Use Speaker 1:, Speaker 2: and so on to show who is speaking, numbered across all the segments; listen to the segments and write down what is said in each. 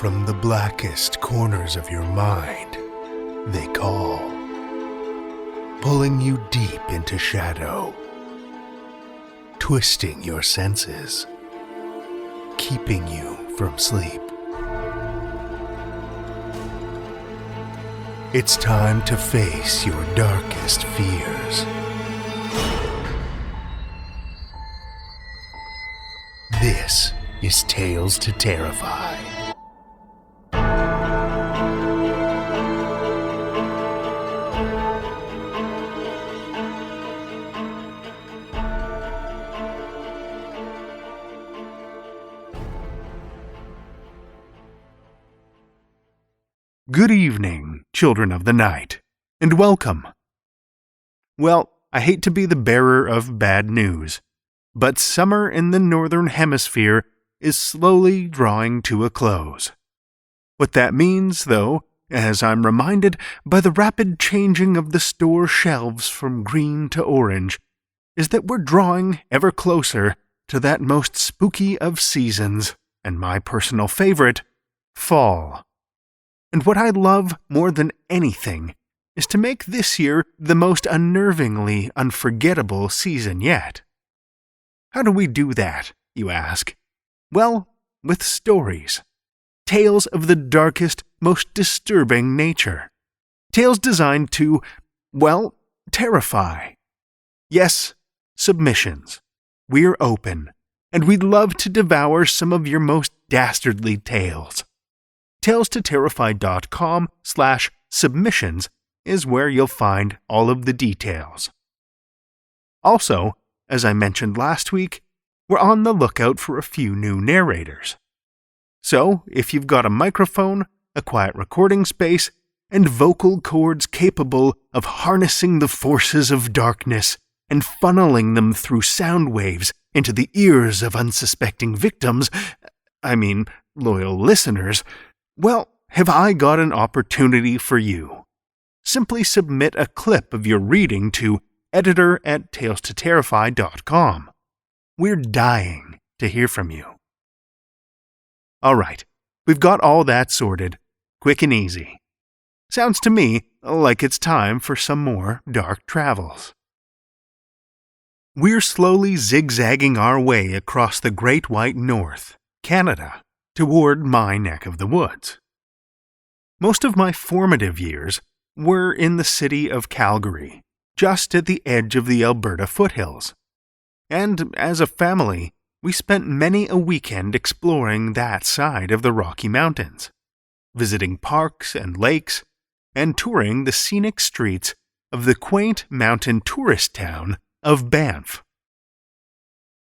Speaker 1: from the blackest corners of your mind, they call, pulling you deep into shadow, twisting your senses, keeping you from sleep. It's time to face your darkest fears. This is Tales to Terrify. Good evening, children of the night, and welcome. Well, I hate to be the bearer of bad news, but summer in the Northern Hemisphere is slowly drawing to a close. What that means, though, as I'm reminded by the rapid changing of the store shelves from green to orange, is that we're drawing ever closer to that most spooky of seasons, and my personal favorite, fall. And what I love more than anything is to make this year the most unnervingly unforgettable season yet. How do we do that, you ask? Well, with stories. Tales of the darkest, most disturbing nature. Tales designed to, well, terrify. Yes, submissions. We're open, and we'd love to devour some of your most dastardly tales. TalesToTerrify.com/submissions is where you'll find all of the details. Also, as I mentioned last week, we're on the lookout for a few new narrators. So, if you've got a microphone, a quiet recording space, and vocal cords capable of harnessing the forces of darkness and funneling them through sound waves into the ears of unsuspecting victims, loyal listeners, well, have I got an opportunity for you? Simply submit a clip of your reading to editor@talestoterrify.com. We're dying to hear from you. All right, we've got all that sorted, quick and easy. Sounds to me like it's time for some more dark travels. We're slowly zigzagging our way across the Great White North, Canada, toward my neck of the woods. Most of my formative years were in the city of Calgary, just at the edge of the Alberta foothills. And as a family, we spent many a weekend exploring that side of the Rocky Mountains, visiting parks and lakes, and touring the scenic streets of the quaint mountain tourist town of Banff.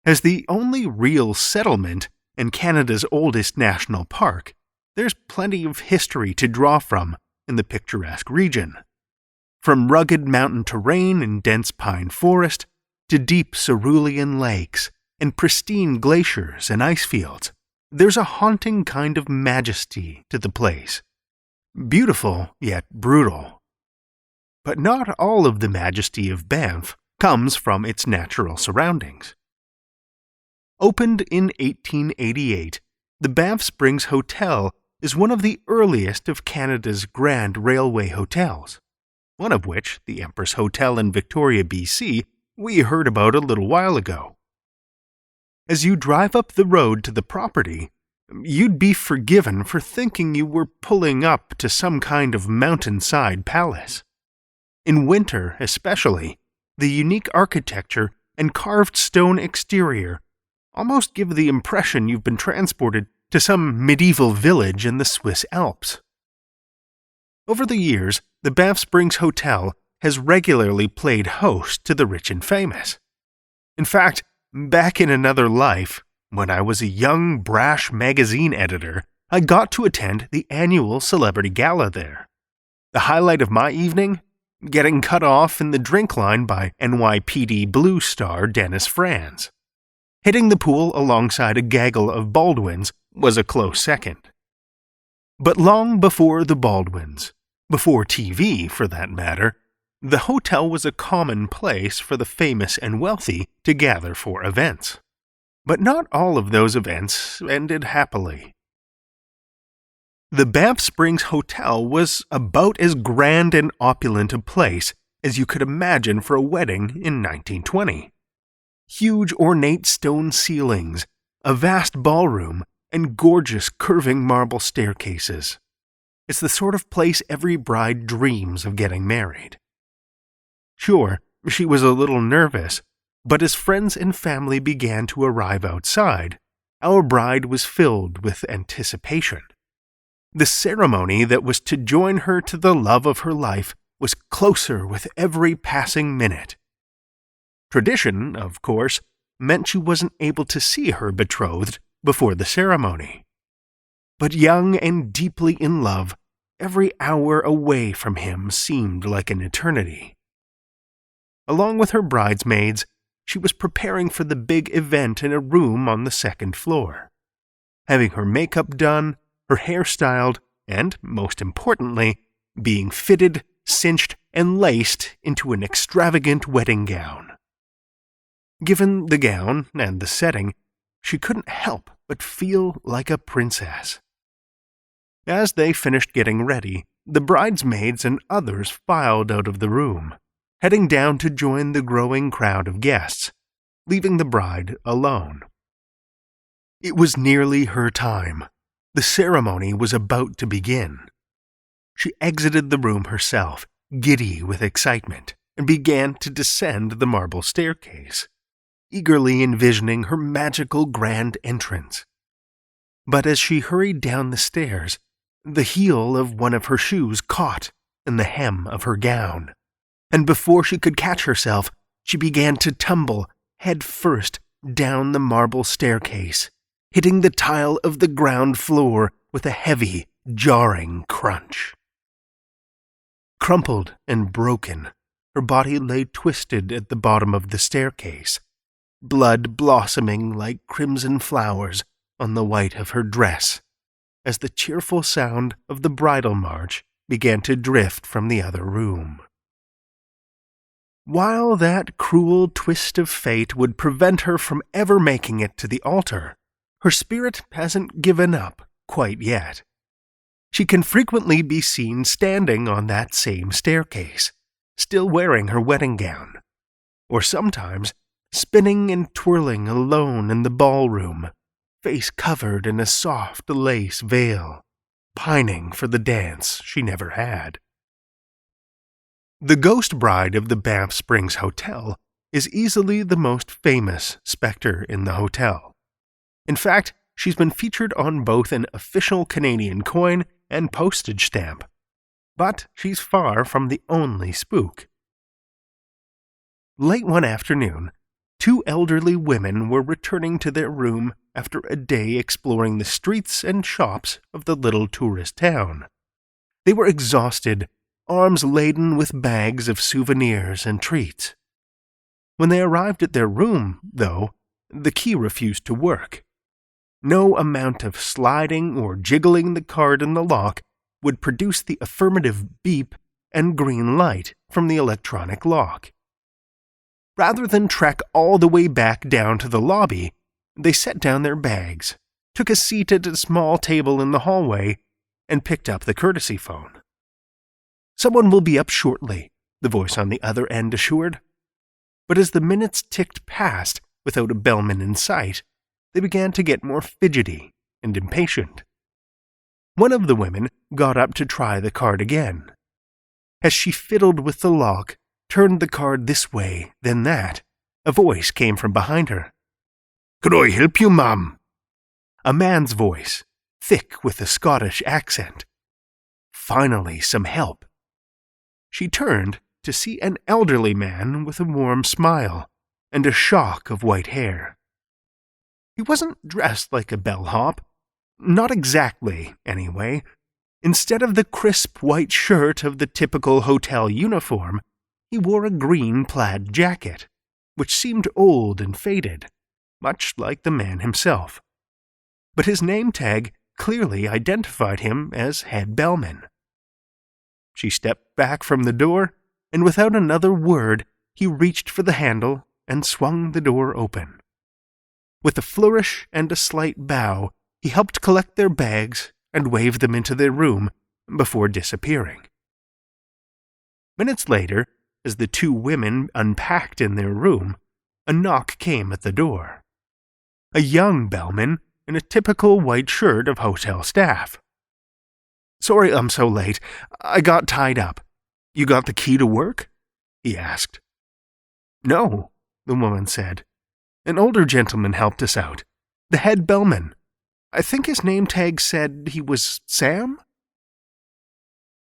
Speaker 1: As the only real settlement in Canada's oldest national park, there's plenty of history to draw from in the picturesque region. From rugged mountain terrain and dense pine forest, to deep cerulean lakes and pristine glaciers and ice fields, there's a haunting kind of majesty to the place. Beautiful, yet brutal. But not all of the majesty of Banff comes from its natural surroundings. Opened in 1888, the Banff Springs Hotel is one of the earliest of Canada's grand railway hotels, one of which, the Empress Hotel in Victoria, BC, we heard about a little while ago. As you drive up the road to the property, you'd be forgiven for thinking you were pulling up to some kind of mountainside palace. In winter, especially, the unique architecture and carved stone exterior almost give the impression you've been transported to some medieval village in the Swiss Alps. Over the years, the Banff Springs Hotel has regularly played host to the rich and famous. In fact, back in another life, when I was a young, brash magazine editor, I got to attend the annual celebrity gala there. The highlight of my evening? Getting cut off in the drink line by NYPD Blue star Dennis Franz. Hitting the pool alongside a gaggle of Baldwins was a close second. But long before the Baldwins, before TV for that matter, the hotel was a common place for the famous and wealthy to gather for events. But not all of those events ended happily. The Banff Springs Hotel was about as grand and opulent a place as you could imagine for a wedding in 1920. Huge ornate stone ceilings, a vast ballroom, and gorgeous curving marble staircases. It's the sort of place every bride dreams of getting married. Sure, she was a little nervous, but as friends and family began to arrive outside, our bride was filled with anticipation. The ceremony that was to join her to the love of her life was closer with every passing minute. Tradition, of course, meant she wasn't able to see her betrothed before the ceremony. But young and deeply in love, every hour away from him seemed like an eternity. Along with her bridesmaids, she was preparing for the big event in a room on the second floor, having her makeup done, her hair styled, and, most importantly, being fitted, cinched, and laced into an extravagant wedding gown. Given the gown and the setting, she couldn't help but feel like a princess. As they finished getting ready, the bridesmaids and others filed out of the room, heading down to join the growing crowd of guests, leaving the bride alone. It was nearly her time. The ceremony was about to begin. She exited the room herself, giddy with excitement, and began to descend the marble staircase, eagerly envisioning her magical grand entrance. But as she hurried down the stairs, the heel of one of her shoes caught in the hem of her gown, and before she could catch herself, she began to tumble head first down the marble staircase, hitting the tile of the ground floor with a heavy, jarring crunch. Crumpled and broken, her body lay twisted at the bottom of the staircase, blood blossoming like crimson flowers on the white of her dress, as the cheerful sound of the bridal march began to drift from the other room. While that cruel twist of fate would prevent her from ever making it to the altar, her spirit hasn't given up quite yet. She can frequently be seen standing on that same staircase, still wearing her wedding gown, or sometimes spinning and twirling alone in the ballroom, face covered in a soft lace veil, pining for the dance she never had. The ghost bride of the Banff Springs Hotel is easily the most famous spectre in the hotel. In fact, she's been featured on both an official Canadian coin and postage stamp. But she's far from the only spook. Late one afternoon, two elderly women were returning to their room after a day exploring the streets and shops of the little tourist town. They were exhausted, arms laden with bags of souvenirs and treats. When they arrived at their room, though, the key refused to work. No amount of sliding or jiggling the card in the lock would produce the affirmative beep and green light from the electronic lock. Rather than trek all the way back down to the lobby, they set down their bags, took a seat at a small table in the hallway, and picked up the courtesy phone. "Someone will be up shortly," the voice on the other end assured. But as the minutes ticked past without a bellman in sight, they began to get more fidgety and impatient. One of the women got up to try the card again. As she fiddled with the lock, turned the card this way, then that, a voice came from behind her. "Could I help you, ma'am?" A man's voice, thick with a Scottish accent. Finally, some help. She turned to see an elderly man with a warm smile and a shock of white hair. He wasn't dressed like a bellhop. Not exactly, anyway. Instead of the crisp white shirt of the typical hotel uniform, he wore a green plaid jacket, which seemed old and faded, much like the man himself. But his name tag clearly identified him as head bellman. She stepped back from the door, and without another word, he reached for the handle and swung the door open. With a flourish and a slight bow, he helped collect their bags and waved them into their room before disappearing. Minutes later, as the two women unpacked in their room, a knock came at the door. A young bellman in a typical white shirt of hotel staff. "Sorry I'm so late. I got tied up. You got the key to work?" he asked. "No," the woman said. "An older gentleman helped us out. The head bellman. I think his name tag said he was Sam?"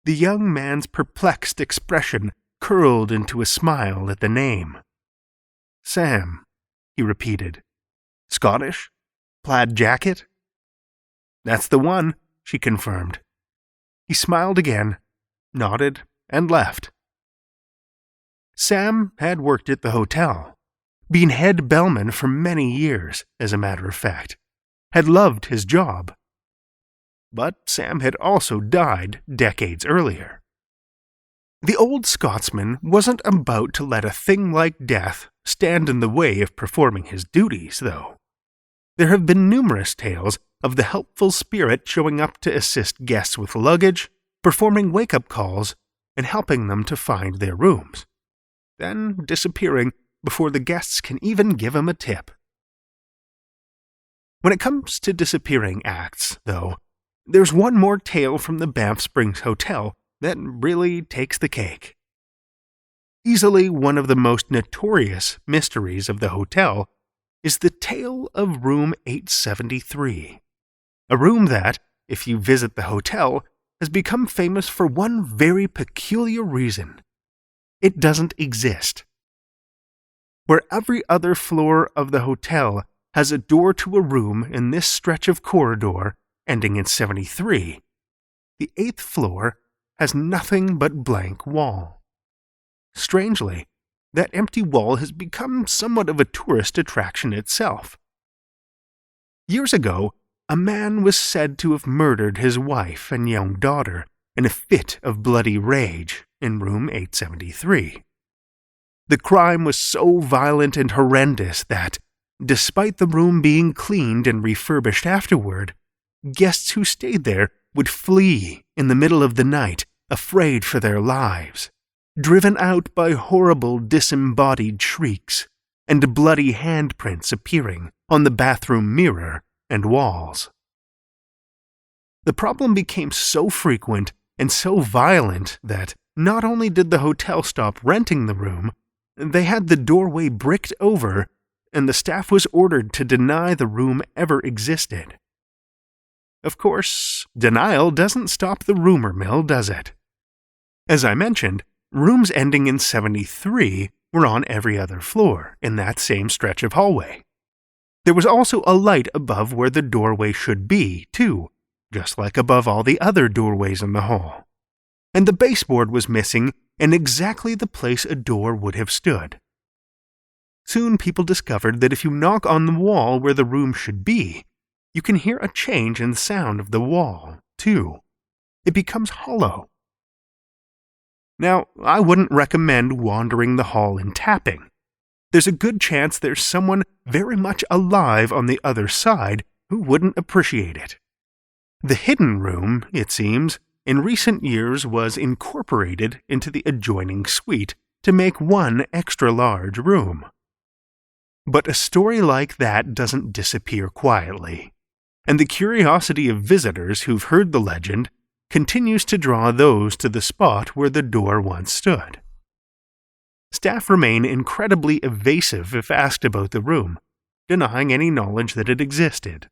Speaker 1: The young man's perplexed expression curled into a smile at the name. "Sam," he repeated. "Scottish? Plaid jacket?" "That's the one," she confirmed. He smiled again, nodded, and left. Sam had worked at the hotel, been head bellman for many years, as a matter of fact, had loved his job. But Sam had also died decades earlier. The old Scotsman wasn't about to let a thing like death stand in the way of performing his duties, though. There have been numerous tales of the helpful spirit showing up to assist guests with luggage, performing wake-up calls, and helping them to find their rooms, then disappearing before the guests can even give him a tip. When it comes to disappearing acts, though, there's one more tale from the Banff Springs Hotel that really takes the cake. Easily one of the most notorious mysteries of the hotel is the tale of room 873, a room that, if you visit the hotel, has become famous for one very peculiar reason. It doesn't exist. Where every other floor of the hotel has a door to a room in this stretch of corridor ending in 73, the 8th floor has nothing but blank wall. Strangely, that empty wall has become somewhat of a tourist attraction itself. Years ago, a man was said to have murdered his wife and young daughter in a fit of bloody rage in room 873. The crime was so violent and horrendous that, despite the room being cleaned and refurbished afterward, guests who stayed there would flee in the middle of the night, afraid for their lives, driven out by horrible disembodied shrieks and bloody handprints appearing on the bathroom mirror and walls. The problem became so frequent and so violent that not only did the hotel stop renting the room, they had the doorway bricked over, and the staff was ordered to deny the room ever existed. Of course, denial doesn't stop the rumor mill, does it? As I mentioned, rooms ending in 73 were on every other floor in that same stretch of hallway. There was also a light above where the doorway should be, too, just like above all the other doorways in the hall. And the baseboard was missing in exactly the place a door would have stood. Soon people discovered that if you knock on the wall where the room should be, you can hear a change in the sound of the wall, too. It becomes hollow. Now, I wouldn't recommend wandering the hall and tapping. There's a good chance there's someone very much alive on the other side who wouldn't appreciate it. The hidden room, it seems, in recent years was incorporated into the adjoining suite to make one extra-large room. But a story like that doesn't disappear quietly, and the curiosity of visitors who've heard the legend continues to draw those to the spot where the door once stood. Staff remain incredibly evasive if asked about the room, denying any knowledge that it existed.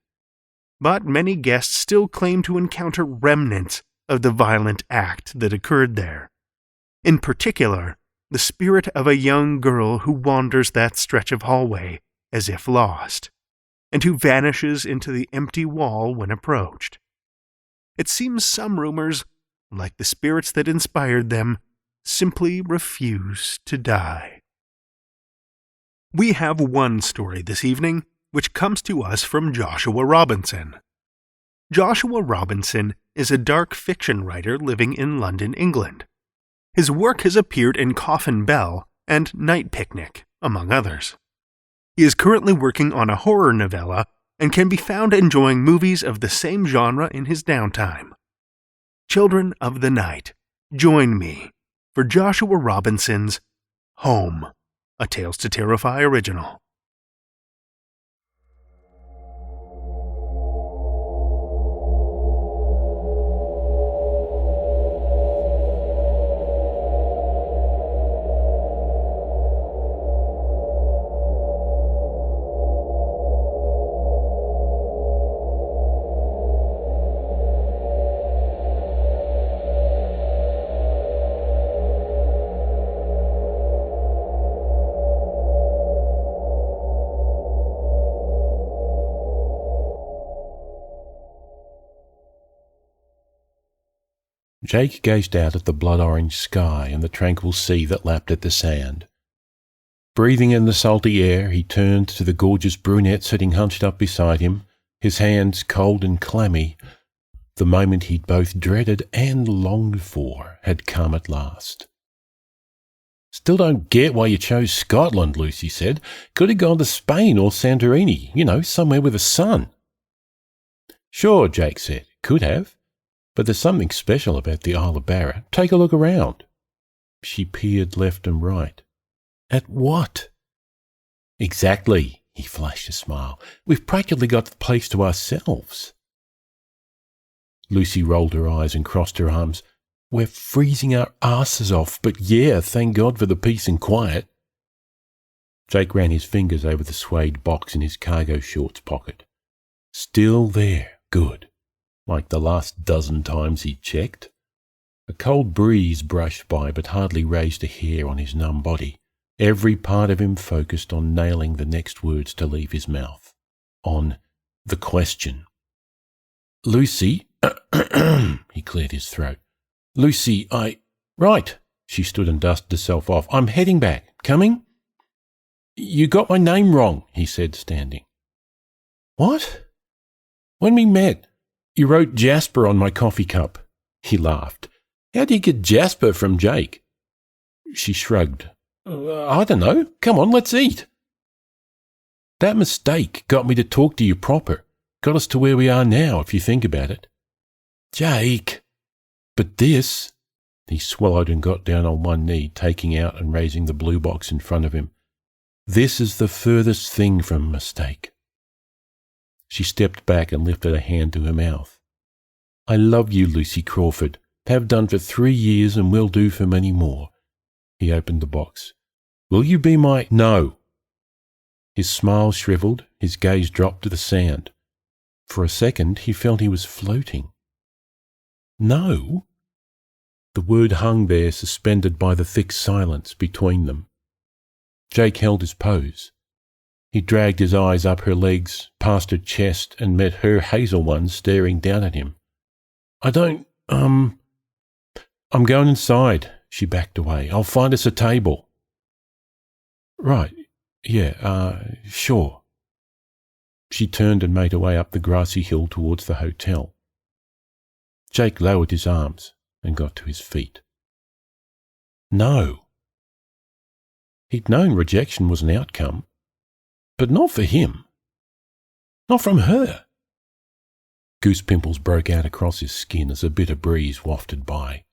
Speaker 1: But many guests still claim to encounter remnants of the violent act that occurred there. In particular, the spirit of a young girl who wanders that stretch of hallway as if lost, and who vanishes into the empty wall when approached. It seems some rumors, like the spirits that inspired them, simply refuse to die. We have one story this evening, which comes to us from Joshua Robinson. Joshua Robinson is a dark fiction writer living in London, England. His work has appeared in Coffin Bell and Night Picnic, among others. He is currently working on a horror novella and can be found enjoying movies of the same genre in his downtime. Children of the Night, join me for Joshua Robinson's Home, a Tales to Terrify original.
Speaker 2: Jake gazed out at the blood-orange sky and the tranquil sea that lapped at the sand. Breathing in the salty air, he turned to the gorgeous brunette sitting hunched up beside him, his hands cold and clammy. The moment he'd both dreaded and longed for had come at last. "Still don't get why you chose Scotland," Lucy said. "Could have gone to Spain or Santorini, somewhere with a sun." "Sure," Jake said, "could have. But there's something special about the Isle of Barra. Take a look around." She peered left and right. "At what?" "Exactly," he flashed a smile. "We've practically got the place to ourselves." Lucy rolled her eyes and crossed her arms. "We're freezing our asses off, but yeah, thank God for the peace and quiet." Jake ran his fingers over the suede box in his cargo shorts pocket. Still there, good. Like the last dozen times he'd checked. A cold breeze brushed by but hardly raised a hair on his numb body, every part of him focused on nailing the next words to leave his mouth. On the question. "Lucy," he cleared his throat. "Lucy, Right." She stood and dusted herself off. "I'm heading back. Coming?" "You got my name wrong," he said, standing. "What?" "When we met, you wrote Jasper on my coffee cup." He laughed. "How do you get Jasper from Jake?" She shrugged. "I don't know. Come on, let's eat." "That mistake got me to talk to you proper. Got us to where we are now, if you think about it." "Jake!" "But this..." He swallowed and got down on one knee, taking out and raising the blue box in front of him. "This is the furthest thing from a mistake." She stepped back and lifted a hand to her mouth. "I love you, Lucy Crawford. Have done for 3 years and will do for many more." He opened the box. "Will you be my..." "No." His smile shriveled, his gaze dropped to the sand. For a second he felt he was floating. "No?" The word hung there, suspended by the thick silence between them. Jake held his pose. He dragged his eyes up her legs, past her chest, and met her hazel ones staring down at him. "I don't, I'm going inside." She backed away. "I'll find us a table." "Right, yeah, sure." She turned and made her way up the grassy hill towards the hotel. Jake lowered his arms and got to his feet. No. He'd known rejection was an outcome, but not for him. Not from her. Goose pimples broke out across his skin as a bitter breeze wafted by.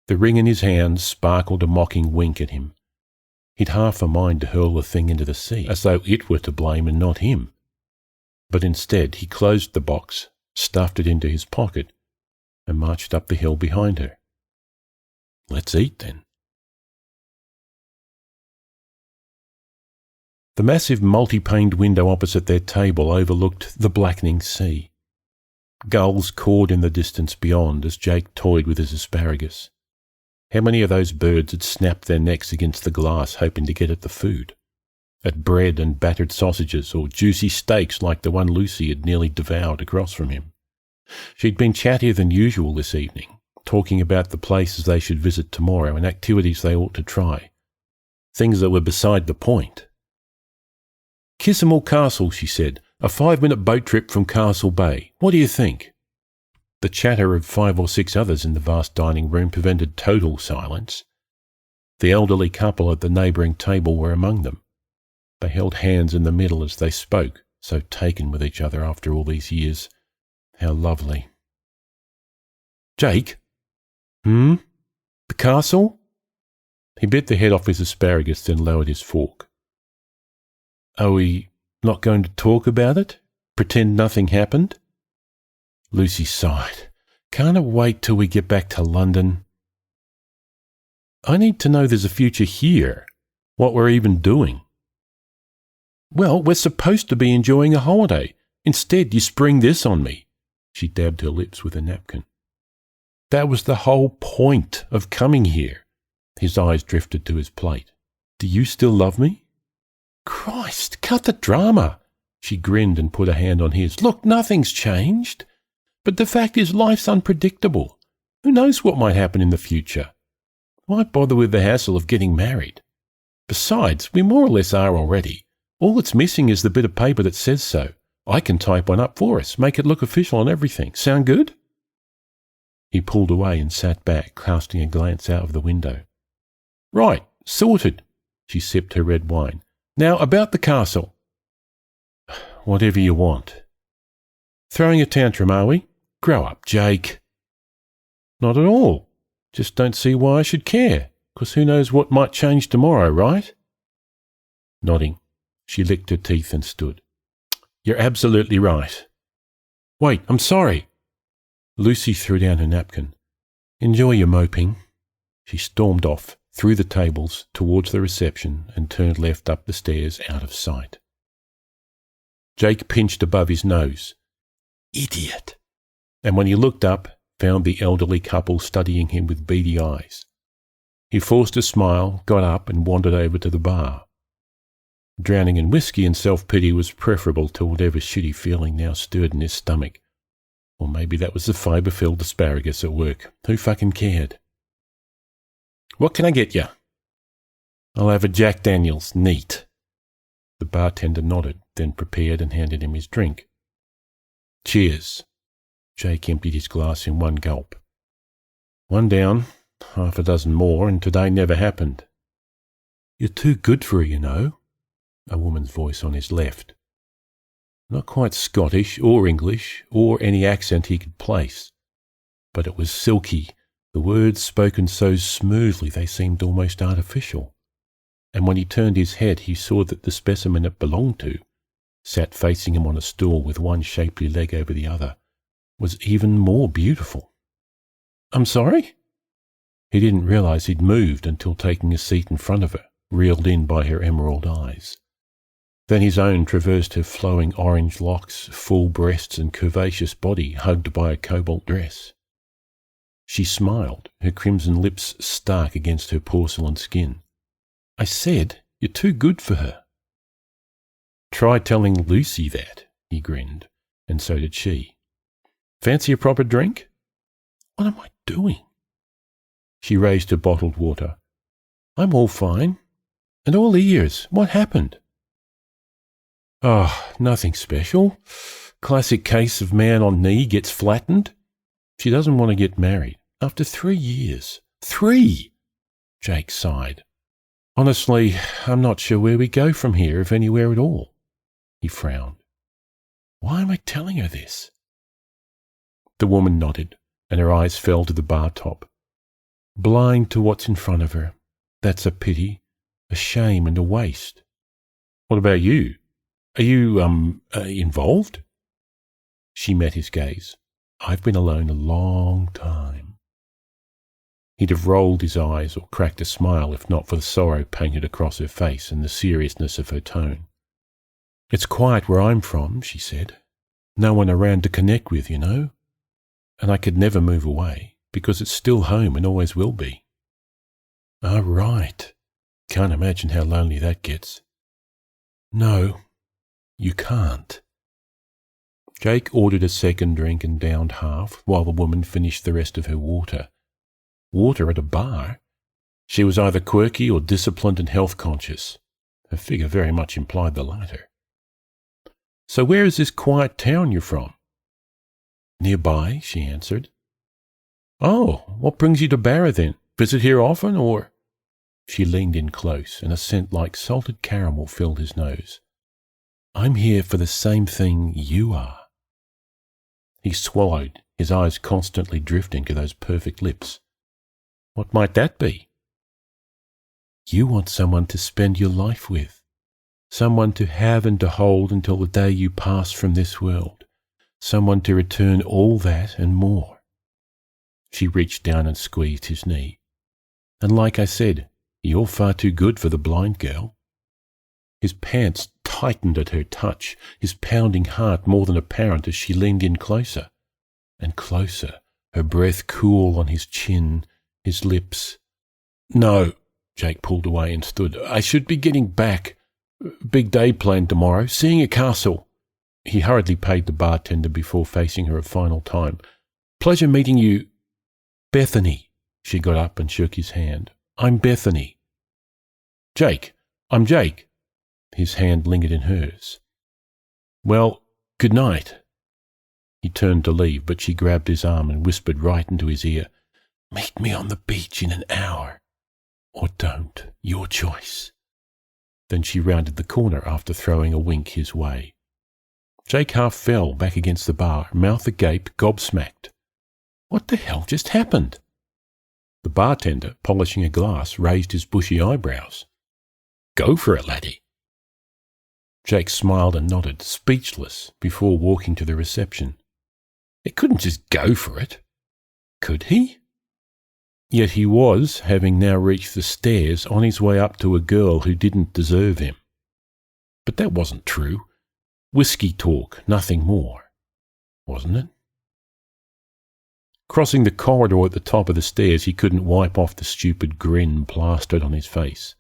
Speaker 2: The ring in his hand sparkled a mocking wink at him. He'd half a mind to hurl the thing into the sea, as though it were to blame and not him. But instead he closed the box, stuffed it into his pocket, and marched up the hill behind her. Let's eat, then. The massive multi-paned window opposite their table overlooked the blackening sea. Gulls cawed in the distance beyond as Jake toyed with his asparagus. How many of those birds had snapped their necks against the glass hoping to get at the food? At bread and battered sausages or juicy steaks like the one Lucy had nearly devoured across from him. She'd been chattier than usual this evening, talking about the places they should visit tomorrow and activities they ought to try. Things that were beside the point. Kissimmel Castle, she said, a 5-minute boat trip from Castle Bay. What do you think? The chatter of 5 or 6 others in the vast dining room prevented total silence. The elderly couple at the neighbouring table were among them. They held hands in the middle as they spoke, so taken with each other after all these years. How lovely. Jake? The castle? He bit the head off his asparagus, then lowered his fork. Are we not going to talk about it? Pretend nothing happened? Lucy sighed. Can't it wait till we get back to London? I need to know there's a future here, what we're even doing. Well, we're supposed to be enjoying a holiday. Instead, you spring this on me. She dabbed her lips with a napkin. That was the whole point of coming here. His eyes drifted to his plate. Do you still love me? Christ, cut the drama. She grinned and put a hand on his. Look, nothing's changed. But the fact is, life's unpredictable. Who knows what might happen in the future? Why bother with the hassle of getting married? Besides, we more or less are already. All that's missing is the bit of paper that says so. I can type one up for us, make it look official and everything. Sound good? He pulled away and sat back, casting a glance out of the window. Right, sorted. She sipped her red wine. Now, about the castle. Whatever you want. Throwing a tantrum, are we? Grow up, Jake. Not at all. Just don't see why I should care, 'cause who knows what might change tomorrow, right? Nodding, she licked her teeth and stood. You're absolutely right. Wait, I'm sorry. Lucy threw down her napkin. Enjoy your moping. She stormed off, through the tables, towards the reception, and turned left up the stairs out of sight. Jake pinched above his nose. Idiot! And when he looked up, found the elderly couple studying him with beady eyes. He forced a smile, got up, and wandered over to the bar. Drowning in whiskey and self-pity was preferable to whatever shitty feeling now stirred in his stomach. Or maybe that was the fibre-filled asparagus at work. Who fucking cared? What can I get you? I'll have a Jack Daniels, neat. The bartender nodded, then prepared and handed him his drink. Cheers. Jake emptied his glass in one gulp. One down, half a dozen more, and today never happened. You're too good for her, you know. A woman's voice on his left. Not quite Scottish or English or any accent he could place, but it was silky, the words spoken so smoothly they seemed almost artificial. And when he turned his head he saw that the specimen it belonged to, sat facing him on a stool with one shapely leg over the other, was even more beautiful. I'm sorry? He didn't realise he'd moved until taking a seat in front of her, reeled in by her emerald eyes. Then his own traversed her flowing orange locks, full breasts and curvaceous body hugged by a cobalt dress. She smiled, her crimson lips stark against her porcelain skin. I said, you're too good for her. Try telling Lucy that, he grinned, and so did she. Fancy a proper drink? What am I doing? She raised her bottled water. I'm all fine. And all ears. What happened? Oh, nothing special. Classic case of man on knee gets flattened. She doesn't want to get married. After 3 years. 3! Jake sighed. Honestly, I'm not sure where we go from here, if anywhere at all. He frowned. Why am I telling her this? The woman nodded, and her eyes fell to the bar top. Blind to what's in front of her. That's a pity, a shame and a waste. What about you? Are you, involved? She met his gaze. I've been alone a long time. He'd have rolled his eyes or cracked a smile if not for the sorrow painted across her face and the seriousness of her tone. It's quiet where I'm from, she said. No one around to connect with, you know. And I could never move away, because it's still home and always will be. Ah, right. Can't imagine how lonely that gets. No, you can't. Jake ordered a second drink and downed half, while the woman finished the rest of her water. Water at a bar? She was either quirky or disciplined and health-conscious. Her figure very much implied the latter. So where is this quiet town you're from? Nearby, she answered. Oh, what brings you to Barra then? Visit here often, or? She leaned in close, and a scent like salted caramel filled his nose. I'm here for the same thing you are. He swallowed, his eyes constantly drifting to those perfect lips. What might that be? You want someone to spend your life with, someone to have and to hold until the day you pass from this world, someone to return all that and more. She reached down and squeezed his knee. And like I said, you're far too good for the blind girl. His pants tightened at her touch, his pounding heart more than apparent as she leaned in closer and closer, her breath cool on his chin, his lips. No, Jake pulled away and stood. I should be getting back. Big day planned tomorrow, seeing a castle. He hurriedly paid the bartender before facing her a final time. Pleasure meeting you. Bethany. She got up and shook his hand. I'm Bethany. Jake, I'm Jake. His hand lingered in hers. Well, good night. He turned to leave, but she grabbed his arm and whispered right into his ear, Meet me on the beach in an hour. Or don't. Your choice. Then she rounded the corner after throwing a wink his way. Jake half fell back against the bar, mouth agape, gobsmacked. What the hell just happened? The bartender, polishing a glass, raised his bushy eyebrows. Go for it, laddie. Jake smiled and nodded, speechless, before walking to the reception. He couldn't just go for it. Could he? Yet he was, having now reached the stairs, on his way up to a girl who didn't deserve him. But that wasn't true. Whiskey talk, nothing more. Wasn't it? Crossing the corridor at the top of the stairs, he couldn't wipe off the stupid grin plastered on his face.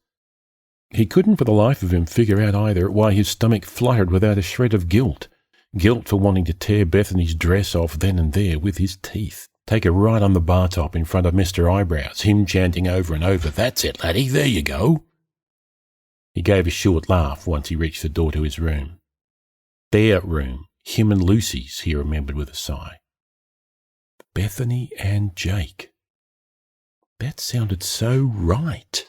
Speaker 2: He couldn't for the life of him figure out either why his stomach fluttered without a shred of guilt. Guilt for wanting to tear Bethany's dress off then and there with his teeth. Take her right on the bar top in front of Mr. Eyebrows, him chanting over and over, That's it, laddie, there you go. He gave a short laugh once he reached the door to his room. Their room, him and Lucy's, he remembered with a sigh. Bethany and Jake. That sounded so right.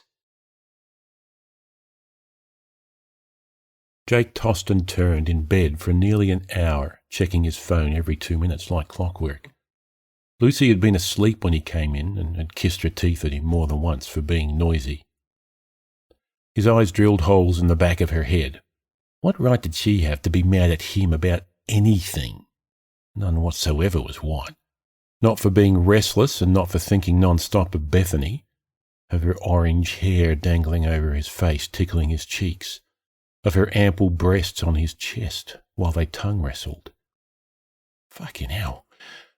Speaker 2: Jake tossed and turned in bed for nearly an hour, checking his phone every 2 minutes like clockwork. Lucy had been asleep when he came in and had kissed her teeth at him more than once for being noisy. His eyes drilled holes in the back of her head. What right did she have to be mad at him about anything? None whatsoever was what. Not for being restless and not for thinking non-stop of Bethany, of her orange hair dangling over his face, tickling his cheeks, of her ample breasts on his chest while they tongue wrestled. Fucking hell,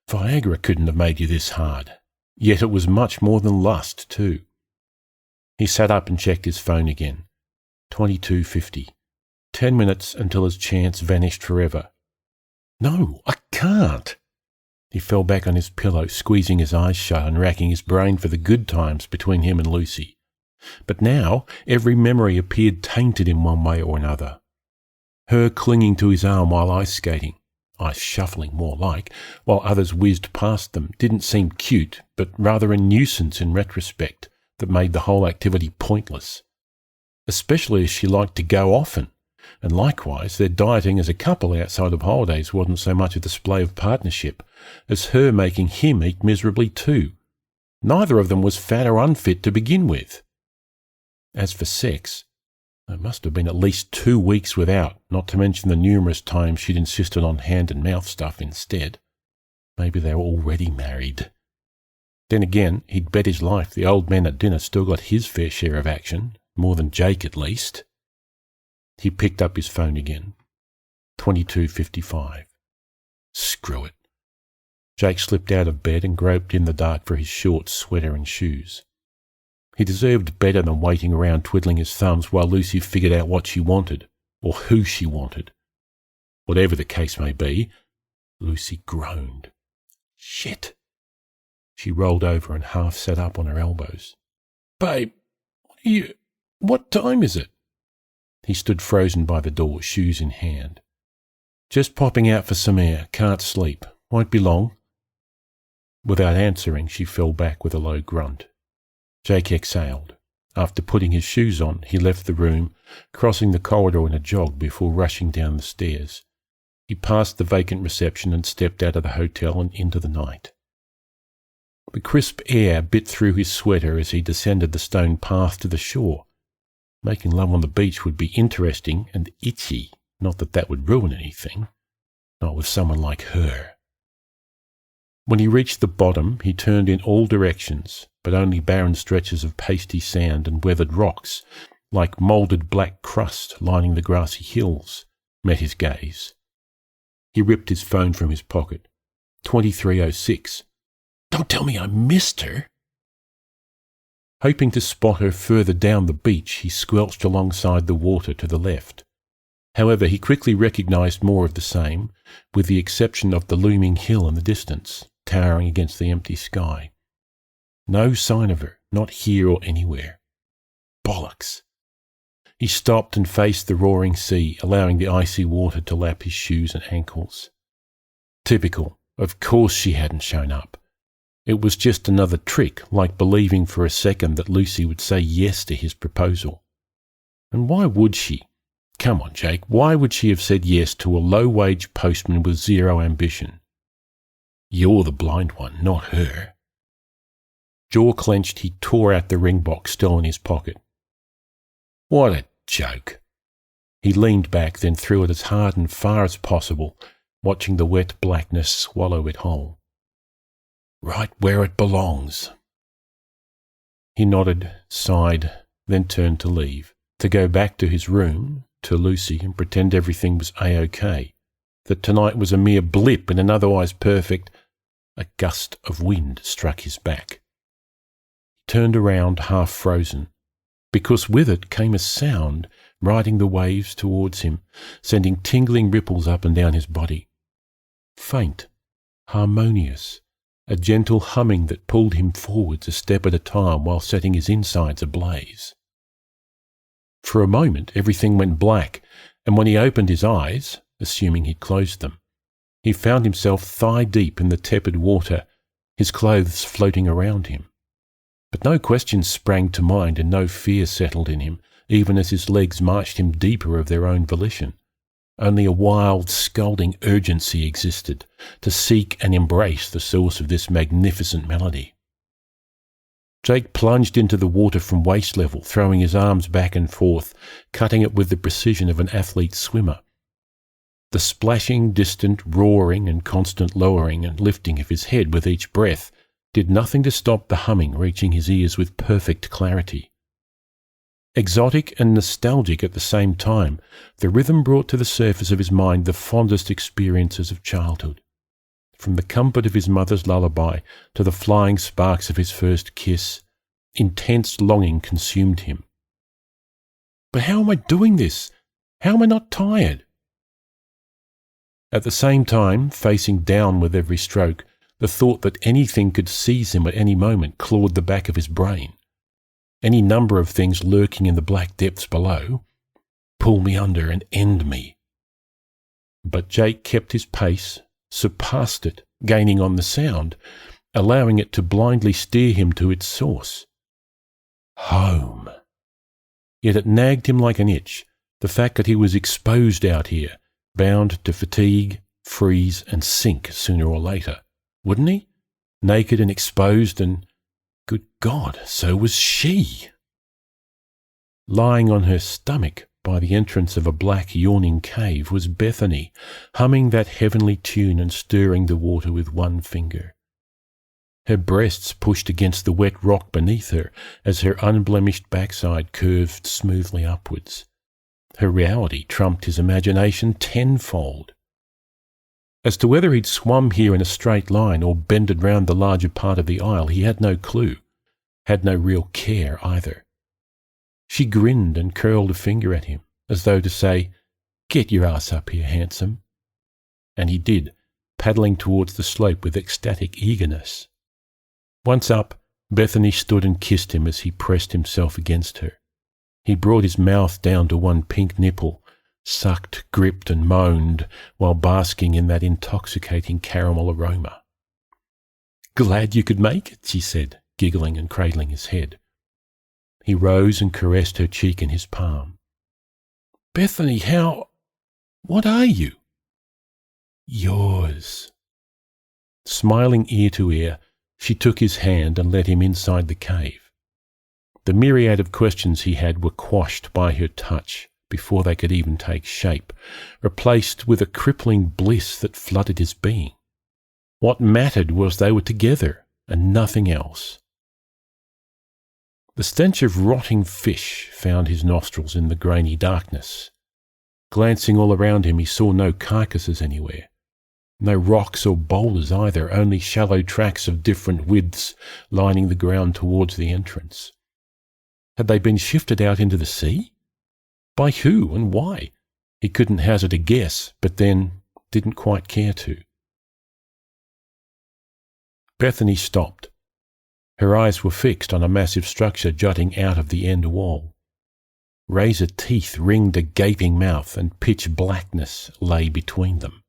Speaker 2: Viagra couldn't have made you this hard. Yet it was much more than lust, too. He sat up and checked his phone again. 22:50. 10 minutes until his chance vanished forever. No, I can't. He fell back on his pillow, squeezing his eyes shut and racking his brain for the good times between him and Lucy. But now every memory appeared tainted in one way or another. Her clinging to his arm while ice skating, ice shuffling more like, while others whizzed past them, didn't seem cute, but rather a nuisance in retrospect that made the whole activity pointless. Especially as she liked to go often, and likewise their dieting as a couple outside of holidays wasn't so much a display of partnership as her making him eat miserably too. Neither of them was fat or unfit to begin with. As for sex, it must have been at least 2 weeks without, not to mention the numerous times she'd insisted on hand-and-mouth stuff instead. Maybe they were already married. Then again, he'd bet his life the old man at dinner still got his fair share of action, more than Jake at least. He picked up his phone again. 22:55. Screw it. Jake slipped out of bed and groped in the dark for his shorts, sweater and shoes. He deserved better than waiting around twiddling his thumbs while Lucy figured out what she wanted, or who she wanted. Whatever the case may be, Lucy groaned. Shit. She rolled over and half sat up on her elbows. Babe, what time is it? He stood frozen by the door, shoes in hand. Just popping out for some air, can't sleep, won't be long. Without answering, she fell back with a low grunt. Jake exhaled. After putting his shoes on, he left the room, crossing the corridor in a jog before rushing down the stairs. He passed the vacant reception and stepped out of the hotel and into the night. The crisp air bit through his sweater as he descended the stone path to the shore. Making love on the beach would be interesting and itchy, not that that would ruin anything, not with someone like her. When he reached the bottom, he turned in all directions, but only barren stretches of pasty sand and weathered rocks, like moulded black crust lining the grassy hills, met his gaze. He ripped his phone from his pocket. 2306. Don't tell me I missed her. Hoping to spot her further down the beach, he squelched alongside the water to the left. However, he quickly recognised more of the same, with the exception of the looming hill in the distance, towering against the empty sky. No sign of her, not here or anywhere. Bollocks. He stopped and faced the roaring sea, allowing the icy water to lap his shoes and ankles. Typical. Of course she hadn't shown up. It was just another trick, like believing for a second that Lucy would say yes to his proposal. And why would she? Come on, Jake, why would she have said yes to a low-wage postman with zero ambition? You're the blind one, not her. Jaw clenched, he tore out the ring box still in his pocket. What a joke. He leaned back, then threw it as hard and far as possible, watching the wet blackness swallow it whole. Right where it belongs. He nodded, sighed, then turned to leave, to go back to his room, to Lucy, and pretend everything was A-OK, that tonight was a mere blip in an otherwise perfect. A gust of wind struck his back. He turned around, half frozen, because with it came a sound riding the waves towards him, sending tingling ripples up and down his body. Faint, harmonious, a gentle humming that pulled him forwards a step at a time while setting his insides ablaze. For a moment everything went black, and when he opened his eyes, assuming he'd closed them, he found himself thigh-deep in the tepid water, his clothes floating around him. But no questions sprang to mind and no fear settled in him, even as his legs marched him deeper of their own volition. Only a wild, scalding urgency existed, to seek and embrace the source of this magnificent melody. Jake plunged into the water from waist level, throwing his arms back and forth, cutting it with the precision of an athlete swimmer. The splashing, distant, roaring and constant lowering and lifting of his head with each breath did nothing to stop the humming reaching his ears with perfect clarity. Exotic and nostalgic at the same time, the rhythm brought to the surface of his mind the fondest experiences of childhood. From the comfort of his mother's lullaby to the flying sparks of his first kiss, intense longing consumed him. But how am I doing this? How am I not tired? At the same time, facing down with every stroke, the thought that anything could seize him at any moment clawed the back of his brain. Any number of things lurking in the black depths below. Pull me under and end me. But Jake kept his pace, surpassed it, gaining on the sound, allowing it to blindly steer him to its source. Home. Yet it nagged him like an itch, the fact that he was exposed out here, bound to fatigue, freeze and sink sooner or later. Wouldn't he? Naked and exposed and... Good God, so was she. Lying on her stomach by the entrance of a black yawning cave was Bethany, humming that heavenly tune and stirring the water with one finger. Her breasts pushed against the wet rock beneath her as her unblemished backside curved smoothly upwards. Her reality trumped his imagination tenfold. As to whether he'd swum here in a straight line or bended round the larger part of the isle, he had no clue, had no real care either. She grinned and curled a finger at him, as though to say, "Get your ass up here, handsome." And he did, paddling towards the slope with ecstatic eagerness. Once up, Bethany stood and kissed him as he pressed himself against her. He brought his mouth down to one pink nipple, sucked, gripped and moaned while basking in that intoxicating caramel aroma. "Glad you could make it," she said, giggling and cradling his head. He rose and caressed her cheek in his palm. "Bethany, what are you?" "Yours." Smiling ear to ear, she took his hand and led him inside the cave. The myriad of questions he had were quashed by her touch before they could even take shape, replaced with a crippling bliss that flooded his being. What mattered was they were together and nothing else. The stench of rotting fish found his nostrils in the grainy darkness. Glancing all around him, he saw no carcasses anywhere. No rocks or boulders either, only shallow tracks of different widths lining the ground towards the entrance. Had they been shifted out into the sea? By who and why? He couldn't hazard a guess, but then didn't quite care to. Bethany stopped. Her eyes were fixed on a massive structure jutting out of the end wall. Razor teeth ringed a gaping mouth, and pitch blackness lay between them.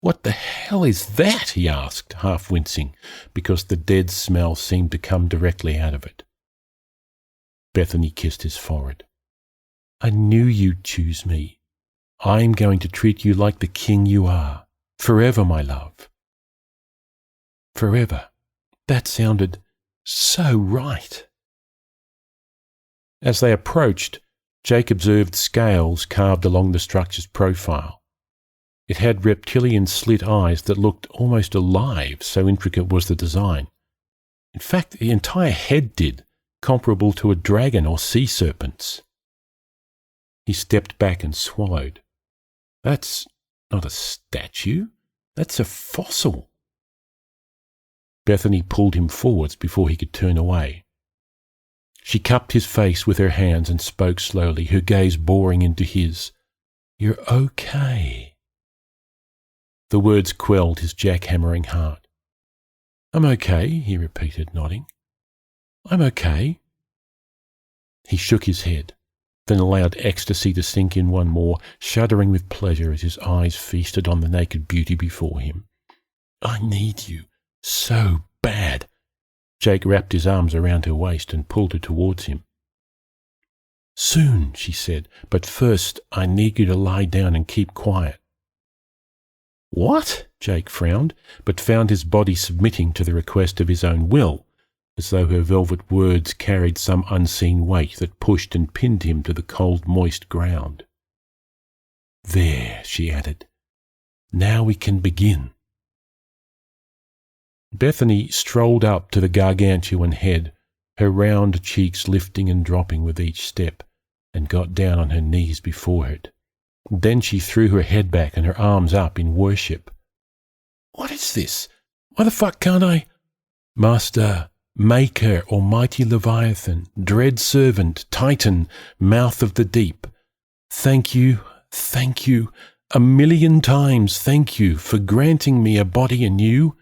Speaker 2: "What the hell is that?" he asked, half wincing, because the dead smell seemed to come directly out of it. Bethany kissed his forehead. "I knew you'd choose me. I'm going to treat you like the king you are. Forever, my love." Forever. That sounded so right. As they approached, Jake observed scales carved along the structure's profile. It had reptilian slit eyes that looked almost alive, so intricate was the design. In fact, the entire head did, comparable to a dragon or sea serpent's. He stepped back and swallowed. "That's not a statue. That's a fossil." Bethany pulled him forwards before he could turn away. She cupped his face with her hands and spoke slowly, her gaze boring into his. "You're okay." The words quelled his jackhammering heart. "I'm okay," he repeated, nodding. "I'm okay." He shook his head, then allowed ecstasy to sink in one more, shuddering with pleasure as his eyes feasted on the naked beauty before him. "I need you so bad." Jake wrapped his arms around her waist and pulled her towards him. "Soon," she said, "but first I need you to lie down and keep quiet." "What?" Jake frowned, but found his body submitting to the request of his own will, as though her velvet words carried some unseen weight that pushed and pinned him to the cold, moist ground. "There," she added. "Now we can begin." Bethany strolled up to the gargantuan head, her round cheeks lifting and dropping with each step, and got down on her knees before it. Then she threw her head back and her arms up in worship. "What is this? Why the fuck can't I—" "Master, Maker, Almighty Leviathan, dread servant, Titan, mouth of the deep, thank you, a million times thank you for granting me a body anew,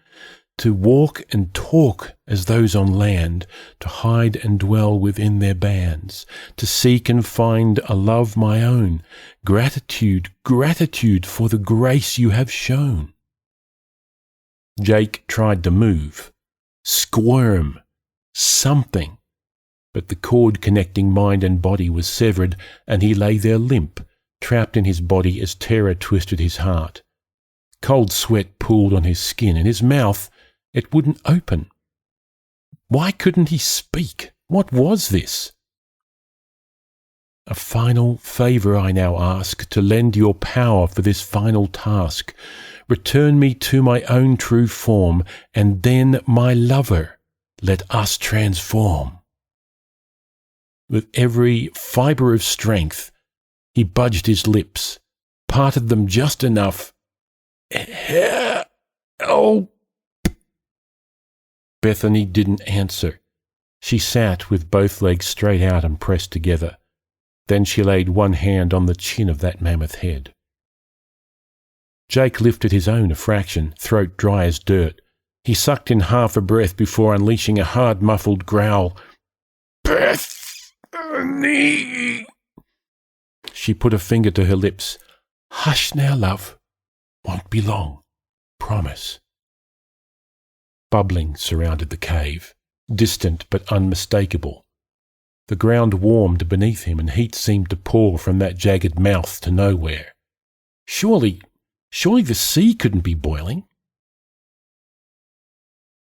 Speaker 2: to walk and talk as those on land, to hide and dwell within their bands, to seek and find a love my own. Gratitude, gratitude for the grace you have shown." Jake tried to move, squirm, something, but the cord connecting mind and body was severed, and he lay there limp, trapped in his body as terror twisted his heart. Cold sweat pooled on his skin, and his mouth, it wouldn't open. Why couldn't he speak? What was this? "A final favour I now ask, to lend your power for this final task. Return me to my own true form, and then, my lover, let us transform." With every fibre of strength, he budged his lips, parted them just enough. "Oh!" Bethany didn't answer. She sat with both legs straight out and pressed together. Then she laid one hand on the chin of that mammoth head. Jake lifted his own a fraction, throat dry as dirt. He sucked in half a breath before unleashing a hard, muffled growl. "Bethany!" She put a finger to her lips. "Hush now, love. Won't be long. Promise." Bubbling surrounded the cave, distant but unmistakable, The ground warmed beneath him and heat seemed to pour from that jagged mouth to nowhere. Surely the sea couldn't be boiling.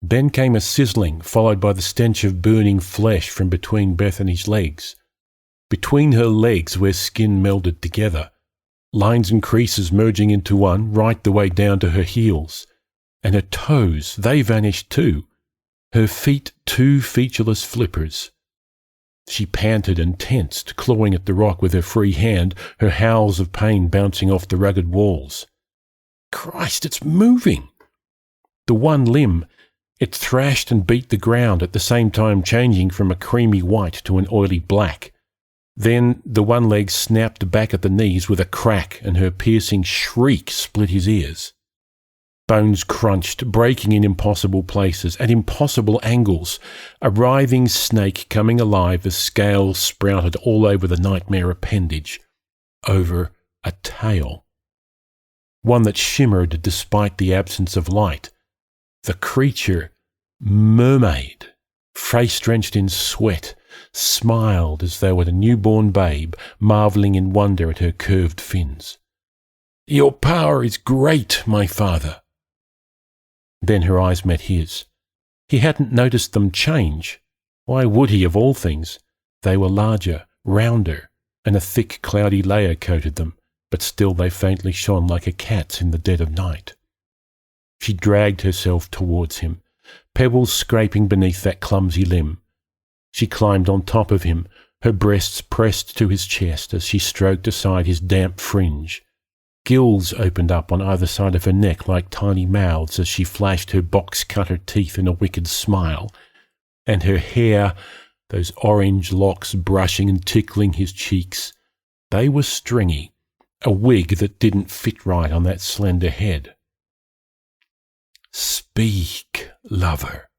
Speaker 2: Then came a sizzling, followed by the stench of burning flesh from between Bethany's legs. Between her legs where skin melded together, lines and creases merging into one right the way down to her heels. And her toes, they vanished too. Her feet 2 featureless flippers. She panted and tensed, clawing at the rock with her free hand, her howls of pain bouncing off the rugged walls. Christ, it's moving! The one limb, it thrashed and beat the ground, at the same time changing from a creamy white to an oily black. Then the one leg snapped back at the knees with a crack, and her piercing shriek split his ears. Bones crunched, breaking in impossible places, at impossible angles. A writhing snake coming alive as scales sprouted all over the nightmare appendage. Over a tail. One that shimmered despite the absence of light. The creature, mermaid, face-drenched in sweat, smiled as though at a newborn babe, marvelling in wonder at her curved fins. "Your power is great, my father." Then her eyes met his. He hadn't noticed them change. Why would he, of all things? They were larger, rounder, and a thick cloudy layer coated them, but still they faintly shone like a cat's in the dead of night. She dragged herself towards him, pebbles scraping beneath that clumsy limb. She climbed on top of him, her breasts pressed to his chest as she stroked aside his damp fringe. Gills opened up on either side of her neck like tiny mouths as she flashed her box-cutter teeth in a wicked smile, and her hair, those orange locks brushing and tickling his cheeks, they were stringy, a wig that didn't fit right on that slender head. "Speak, lover."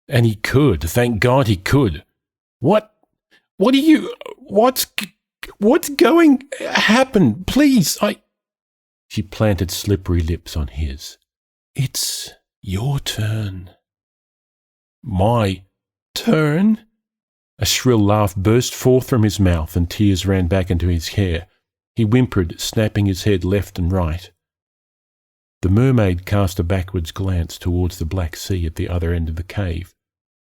Speaker 2: And he could, thank God he could. What's going happen? Please, She planted slippery lips on his. "It's your turn." "My turn?" A shrill laugh burst forth from his mouth and tears ran back into his hair. He whimpered, snapping his head left and right. The mermaid cast a backwards glance towards the black sea at the other end of the cave,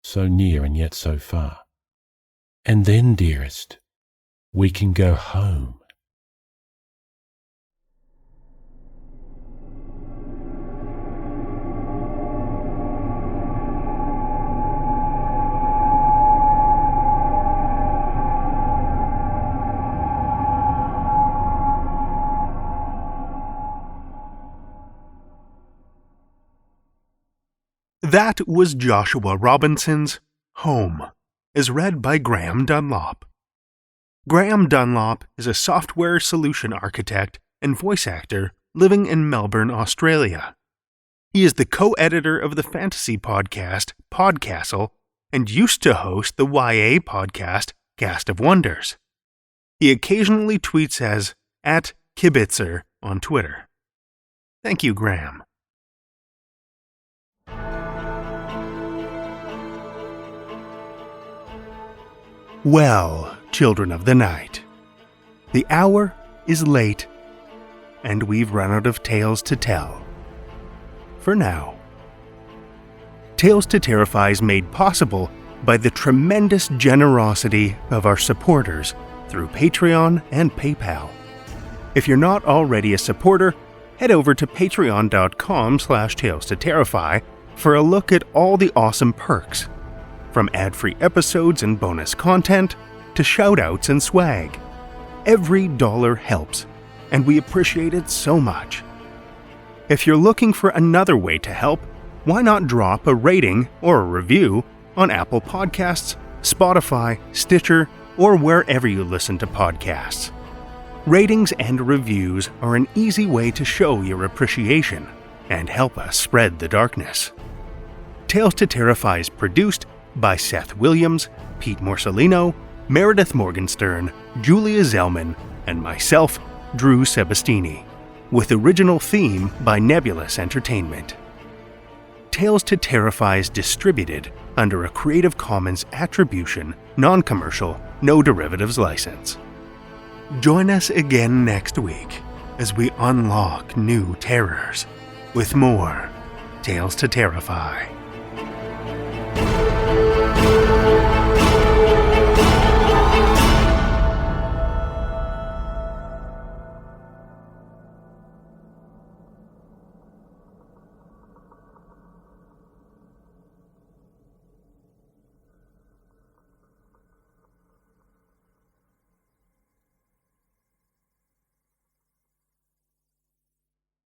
Speaker 2: so near and yet so far. "And then, dearest, we can go home."
Speaker 1: That was Joshua Robinson's Home, as read by Graeme Dunlop. Graeme Dunlop is a software solution architect and voice actor living in Melbourne, Australia. He is the co-editor of the fantasy podcast Podcastle and used to host the YA podcast Cast of Wonders. He occasionally tweets as @Kibitzer on Twitter. Thank you, Graeme. Well, children of the night, the hour is late, and we've run out of tales to tell. For now. Tales to Terrify is made possible by the tremendous generosity of our supporters through Patreon and PayPal. If you're not already a supporter, head over to patreon.com/Tales to Terrify for a look at all the awesome perks. From ad-free episodes and bonus content, to shout-outs and swag. Every dollar helps, and we appreciate it so much. If you're looking for another way to help, why not drop a rating or a review on Apple Podcasts, Spotify, Stitcher, or wherever you listen to podcasts. Ratings and reviews are an easy way to show your appreciation and help us spread the darkness. Tales to Terrify is produced by Seth Williams, Pete Morcellino, Meredith Morgenstern, Julia Zellman, and myself, Drew Sebastini, with original theme by Nebulous Entertainment. Tales to Terrify is distributed under a Creative Commons Attribution, Non-Commercial, No Derivatives license. Join us again next week as we unlock new terrors with more Tales to Terrify.